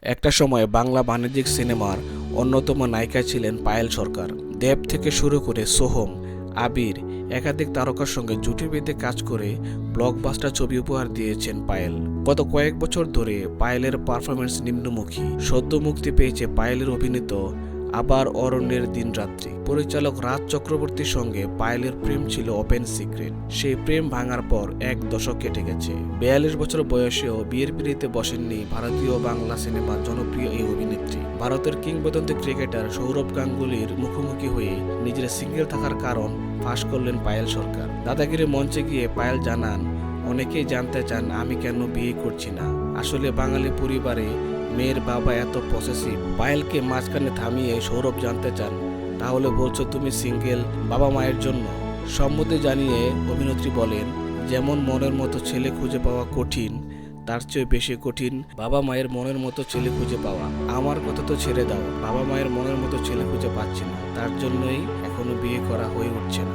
একটা সময় বাংলা বাণিজ্যিক সিনেমার অন্যতম নায়িকা ছিলেন পায়েল সরকার। দেব থেকে শুরু করে সোহম, আবির একাধিক তারকার সঙ্গে জুটি বেঁধে কাজ করে ব্লকবাস্টার ছবি উপহার দিয়েছেন পায়েল। গত কয়েক বছর ধরে পায়েলের পারফরমেন্স নিম্নমুখী। সদ্য মুক্তি পেয়েছে পায়েলের অভিনীত আবার অরণ্যের দিনরাত্রি। পরিচালক রাজ চক্রবর্তীর সঙ্গে পায়েলের প্রেম ছিল ওপেন সিক্রেট। সেই প্রেম ভাঙার পর এক দশক কেটে গেছে। 42 বছর বয়সেও বিয়ের পিঁড়িতে বসেননি ভারতীয় বাংলা সিনেমার জনপ্রিয় এই অভিনেত্রী। ভারতের কিংবদন্তি ক্রিকেটার সৌরভ গাঙ্গুলির মুখোমুখি হয়ে নিজের সিঙ্গেল থাকার কারণ ফাঁস করলেন পায়েল সরকার। দাদাগিরি মঞ্চে গিয়ে পায়েল জানান, অনেকেই জানতে চান আমি কেন বিয়ে করছি না। আসলে বাঙালি পরিবারে মেয়ের বাবা এত পসেসিভ। পায়েলকে মাঝখানে থামিয়ে সৌরভ জানতে চান, তাহলে বলছো তুমি সিঙ্গেল বাবা মায়ের জন্য? সম্মতি জানিয়ে অভিনেত্রী বলেন, যেমন মনের মতো ছেলে খুঁজে পাওয়া কঠিন, তার চেয়ে বেশি কঠিন বাবা মায়ের মনের মতো ছেলে খুঁজে পাওয়া। আমার কথা তো ছেড়ে দাও, বাবা মায়ের মনের মতো ছেলে খুঁজে পাচ্ছি না, তার জন্যই এখনো বিয়ে করা হয়ে উঠছে না।